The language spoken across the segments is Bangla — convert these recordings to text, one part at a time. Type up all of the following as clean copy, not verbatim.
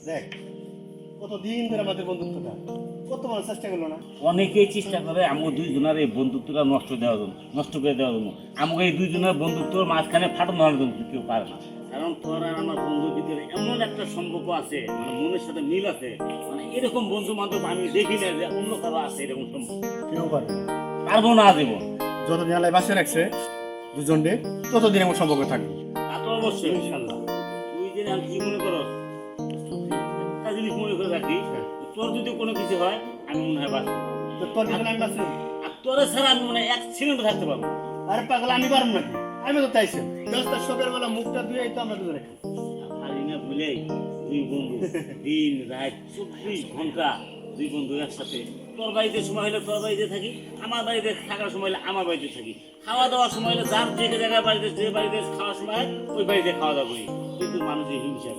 দেখ কতদিন ধরে আমাদের বন্ধুত্বটা কত মানুষ চেষ্টা করলো না। অনেকেই চেষ্টা করে আমাকে দুইজনের এই বন্ধুত্বটা নষ্ট করে দেওয়ার জন্য আমাকে এই দুইজনের বন্ধুত্বর মাঝখানে ফাটানো হওয়ার জন্য কেউ পারে না। কারণ তোর আর আমার বন্ধুর ভিতরে এমন একটা সম্পর্ক আছে, মানে মনের সাথে মিল আছে, মানে এরকম বন্ধু বান্ধব আমি দেখি না যে অন্য কারো আছে এরকম সম্পর্ক। কেউ পারবে না। পারবো না জীবন। যতদিন আল্লাহ বাঁচিয়ে রাখছে দুজনকে ততদিন আমার সম্পর্ক থাকবে। তা তো অবশ্যই ইনশাল্লাহ। তুই যে আমি কি মনে করো একটা জিনিস মনে করে রাখি, তোর যদি কোনো কিছু হয় আমি মনে হয় বাঁচবো। তো তোর পিছনে আমি বাঁচি আর তোরে ছাড়া আমি মনে হয় এক সেকেন্ড থাকতে পারবো না। আরে পাগল আমি পারবো নাকি? আমি তো চাইছি দশটা সকাল বেলা মুখটা ধুয়ে তো আমরা দুজনে খাই। খালি না ভুলে দুই বন্ধু দিন রাত 24 ঘন্টা দুই বন্ধু একসাথে। তোর বাড়িতে সময় হলে তোর বাড়িতে থাকি, আমার বাড়িতে থাকার সময় হলে আমার বাড়িতে থাকি, খাওয়া দাওয়ার সময় হলে যার যে জায়গায় বাড়িতে যে বাড়িতে খাওয়ার সময় হয় ওই বাড়িতে খাওয়া দাওয়া করি। কিন্তু মানুষের হিংসা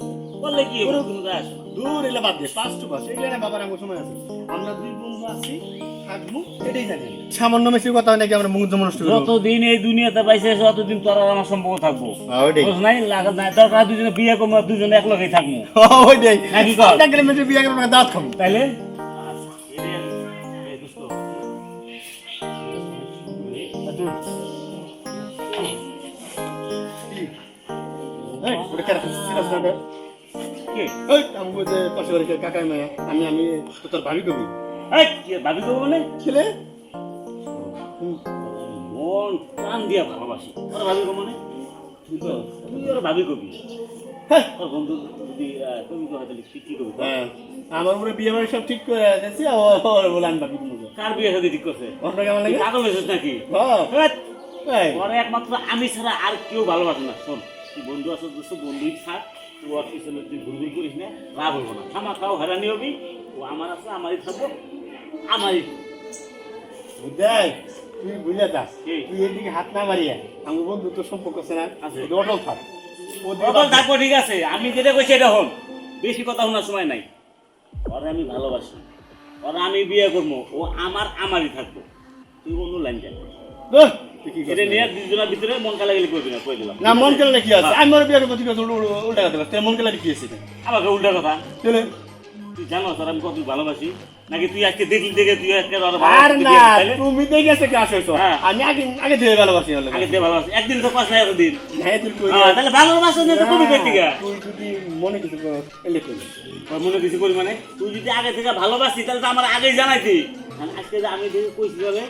বললে কি হবে? কোনো যায় আসে না। দূর এলে বাদ দিয়ে 5 টু 5 এগুলো না বাবার আমার সময় আছে। আমরা দুই বন্ধু আছি থাকবো এটাই জানি। সামান্য মেশির কথা হয় নাকি আমরা মুখ জমা নষ্ট করব? যতদিন এই দুনিয়াতে বাইসে আছি ততদিন তোর আর আমার সম্পর্ক থাকবো। ওইটাই বুঝ নাই লাগা নাই দরকার দুজনে বিয়ে করবো, দুজনে এক লগেই থাকবো। ওইটাই নাকি কর? একটা গেলে মেশির বিয়ে করব না দাঁত খাবো তাইলে এই ওটা কেন সিরিয়াস না? কে এই আমি বলতে পাশে বাড়ি কাকা মায়া আমি তো তোর ভাবি কবি এই কি ভাবি করবো মানে ছেলে মন টান দিয়া ভালোবাসি ওরা ভাবি কবো মানে তুই ওরা ভাবি কবি হ্যাঁ তোর বন্ধু যদি কবি তো হয়তো কি কবি হ্যাঁ আমার উপরে বিয়ে বাড়ি সব ঠিক করে দিয়েছি আর বলে আমি ভাবি কবি কার বিয়ে সাথে ঠিক করছে? আপনার কেমন লাগে? পাগল হয়েছিস নাকি? হ্যাঁ ওরা একমাত্র আমি ছাড়া আর কেউ ভালোবাসে না। শোন তুই বন্ধু আসো দোস্ত বন্ধুই থাক, তুই ওর পিছনে তুই ঘুরঘুর করিস না, লাভ হবো না। খামা খাও হয়রানি হবি, ও আমার আছে আমারই থাকবো আমারই। দেখ তুই বুঝলে যাস কি? তুই এদিকে হাত না মারিয়া আমার বন্ধু তোর সম্পর্ক আছে না আছে। অটল থাক বদল থাকবো ঠিক আছে, আমি যেটা কইছি এটা হন, বেশি কথা শোনার সময় নাই। ওরা আমি ভালোবাসি, ওরা আমি বিয়ে করবো, ও আমারই থাকবো। তুই অন্য লাইন যাবি এটা নিয়ে দুজনের ভিতরে মন কালা গেলে করবি না, কই দিলাম। না মন কেলে কি আছে আমি ওর বিয়ে করবো ঠিক আছে উল্টা কথা বলছিস মন কেলে কি আছে আমাকে উল্টা কথা চলে তুই জানো তোর আমি কত ভালোবাসি নাকি? তুই আজকে দেখলি দেখে তুই আজকে আর না তুমি দেখে আছে কি আসছো হ্যাঁ। আমি আগে ধরে ভালোবাসি আগে দিয়ে ভালোবাসি একদিন তো পাস না একদিন। হ্যাঁ তুই কই তাহলে ভালোবাসা নিয়ে তো কবি করতে গা তুই যদি মনে কিছু এলে কই মনে কিছু করি মানে তুই যদি আগে থেকে ভালোবাসি তাহলে তো আমার আগেই জানাইছি। আজকে যে আমি দেখে কইছি বলে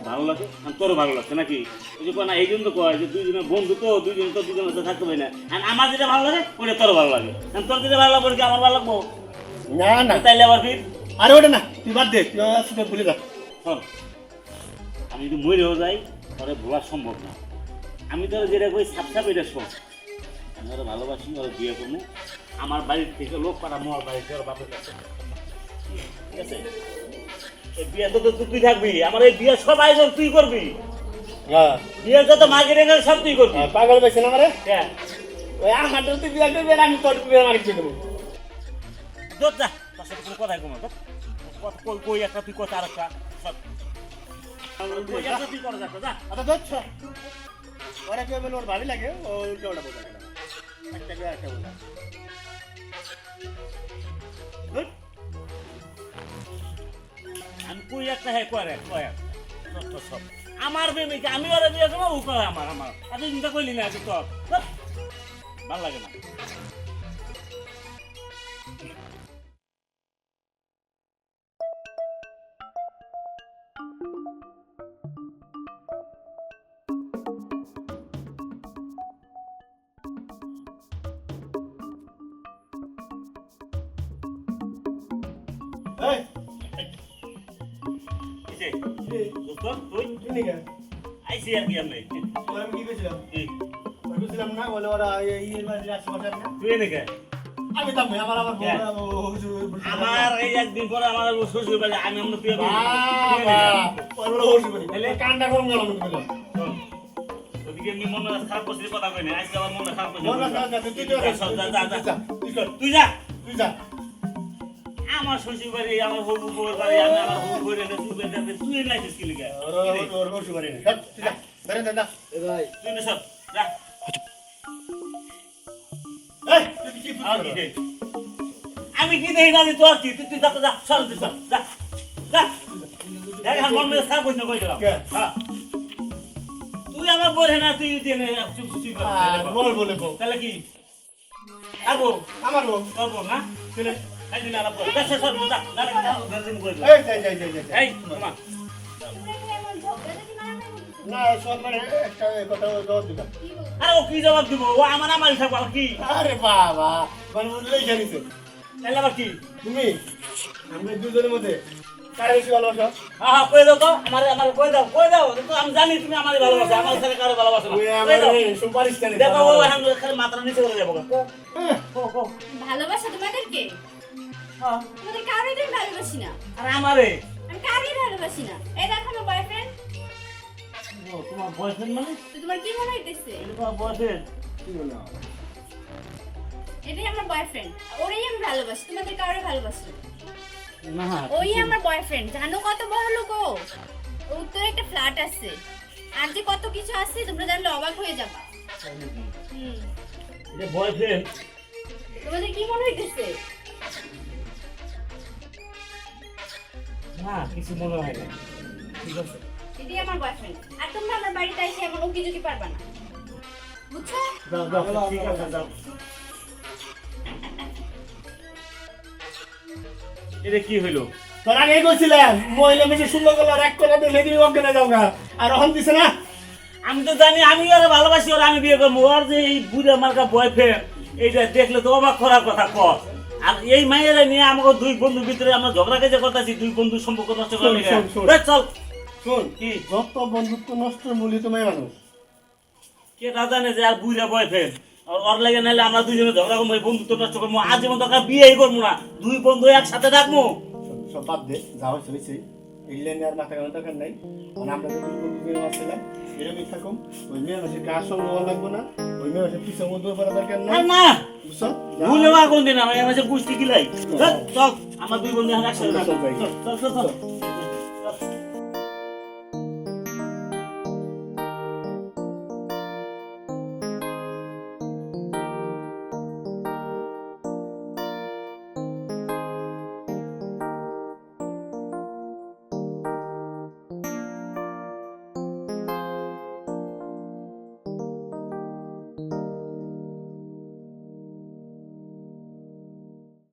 ভালো লাগে আর তোরও ভালো লাগছে নাকি? ওই যে না এই জন্য তো কয় যে দুইজনের বন্ধু তো দুইজন তো দুজনের সাথে থাকতে পারি না। আর আমার যেটা ভালো লাগে ওইটা তোর ভালো লাগে, তোর যেটা ভালো লাগবে কি আমার ভালো লাগবো না না তাইলে আবার ফির আরে ওটা না তুই বাদ দে তুই আসতে ভুলে যা শোন আমি যদি মরেও যাই ওরে ভোলা সম্ভব না। আমি তো যেটা কই সাপ এটা শোন, আমি ওরা ভালোবাসি, ওরা বিয়ে করবো, আমার বাড়ির থেকে লোক পাড়া মোয়ার বাড়িতে ওর বাপের কাছে, ঠিক আছে? এই বিয়ে তো তুই থাকবি, আমার এই বিয়ে সব আয়োজন তুই করবি, হ্যাঁ বিয়ের যত মার্কেটিং সব তুই করবি। পাগল পাইছ না আমারে হ্যাঁ ওই আমার তুই বিয়ে করবি আর আমি তোর বিয়ে মার্কেট দেবো তোর যা তোর সাথে কোনো কথাই কমা কই একটা তুই কথা আর একটা সব কই একটা তুই করা যাচ্ছে যা। আচ্ছা ধরছ ওরা কেউ বলে ওর ভাবি লাগে ও উল্টো ওটা বোঝা গেল একটা বিয়ে একটা বলে আমি কই একটা হ্যাঁ করে সব আমার প্রেমিকা আমি ওরা বিয়ে করবো ও করে আমার এত চিন্তা করলি না আগে তোর ভালো লাগে না। এই কিসে? দোস্ত, তুই কি নিকে আইসি আর কি আমি ওরা আমি কি কইছিলাম তুই বলছিলাম না বলে ওরা এই বাড়ির আশেপাশে না এনেকে আমি দাম আমার আবার আমার এই একদিন পরে আমার শ্বশুর বাড়ি আমি অন্য তুই তাহলে কান্ডা কম গেল আমি বললাম ওদিকে এমনি মনে খারাপ করছিস কথা কই না, আজকে আমার মনে খারাপ করছিস। মনে খারাপ করছিস, তুই তুই যা তুই যা আমার শ্বশুর বাড়ি আমার হবু বউর বাড়ি আমি আমার হবু বউর এনে তুই বেঁধে তুই নাইছিস কি লিখে ওর বসে পারি না তুই যা বেরেন দাদা এ ভাই তুই না সব যা এই তুই কি আর কি আমি কি দেখি না তোর কি তুই যা যা চল তুই চল যা যা দেখ আমার মনে সাপ কইছ কই দিলাম হ্যাঁ তুই আমার বলে না তুই দিনে চুপ চুপ বল বলে বল তাহলে কি আবো আমার বল তোর বল না চলে এই দিন আলাপ কর বেশ সর যা যা দিন কই দিলাম এই যাই যাই যাই যাই এই মামা না সব মানে একটা কথা জবাব দিলাম আরে ও কি জবাব দিব ও আমার আমারই থাকবো আর কি আরে বাবা মানে বললেই জানিছে তাহলে আবার কি তুমি আমরা দুজনের মধ্যে কারে বেশি ভালোবাসো হ্যাঁ হ্যাঁ কই দাও তো আমার কই দাও তো আমি জানি তুমি আমারই ভালোবাসো আমার সাথে কারো ভালোবাসো না তুই কই দাও আমার সুপারিশ কেন দেখো ও এখন খালি মাত্রা নিচে করে যাবো ভালোবাসা তোমাদেরকে হ্যাঁ তোমাদের কারোই তো আমি ভালোবাসি না আরে আমারে আমি কারোই ভালোবাসি না এই দেখো আমার বয়ফ্রেন্ড ও তোমার বয়ফ্রেন্ড মানে তো তোমার কি মনে হইতেছে এটা তোমার বয়ফ্রেন্ড এটাই আমার বয়ফ্রেন্ড ওরই আমি ভালোবাসি তোমাদের কারোই ভালোবাসি না না ওই আমার বয়ফ্রেন্ড জানো কত বড় লোক ও ওর উত্তরে একটা ফ্ল্যাট আছে আর যে কত কিছু আছে তোমরা জানলে অবাক হয়ে যাবা হুম এটা বয়ফ্রেন্ড তোমাদের কি মনে হইতেছে না কিছু মনে হয় না ঠিক আছে এটাই আমার বয়ফ্রেন্ড আর তোমরা আমার বাড়িতে এসে এমন ওকে যদি পারবা না বুঝছো যাও যাও ঠিক আছে যাও এটা কি হইলো তোর আগে কইছিলাম মহিলা মেশে সুন্দর গলার এক কলা দিয়ে লেগে অজ্ঞানে যাও গা আর অহন দিছে না আমি তো জানি আমি ওর ভালোবাসি ওর আমি বিয়ে করবো ওর যে এই বুড়া মার্কা বয়ফ্রেন্ড এইটা দেখলে তো অবাক করার কথা কর আর এই মাইয়েরা নিয়ে আমাকে দুই বন্ধুর ভিতরে আমরা ঝগড়া কেজে করতেছি দুই বন্ধু সম্পর্ক নষ্ট করে শোন, শোন, শোন। চল শোন কি যত বন্ধুত্ব নষ্টের মূল্য তোমায় মানুষ কে না জানে যে আর বুড়া বয়ফ্রেন্ড ওর লাগে নাহলে আমরা দুজনে ঝগড়া করবো এই বন্ধুত্ব নষ্ট করবো আজ যেমন দরকার বিয়েই করবো না দুই বন্ধু একসাথে থাকবো সব বাদ দে যা হয়েছে হয়েছে এগুলো নিয়ে আর মাথা কামানোর দরকার নাই মানে আমরা তো দুই বন্ধু মিলে আসছিলাম এরকমই থাকুম ওই মেয়ে মাসে গাছ সঙ্গে হওয়া লাগবো না ওই মেয়ে মাসে পিছনে মধ্যে পড়া দরকার নাই আর না বুঝছো ভুলে মা কোন দিন আমার এসে গুষ্টি কিলাই চল চল আমার দুই বন্ধু এখন একসাথে থাকবো। চল চল চল